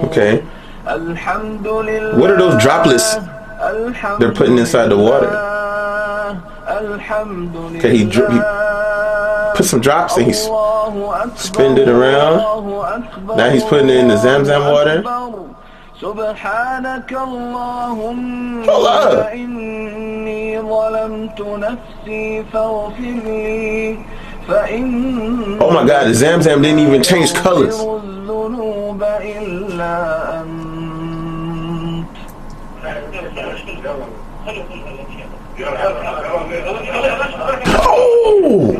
Okay. What are those droplets they're putting inside the water? Okay, he put some drops and he's spinning it around. Now he's putting it in the Zamzam water. Hold up. Oh my God, the Zamzam didn't even change colors. Oh!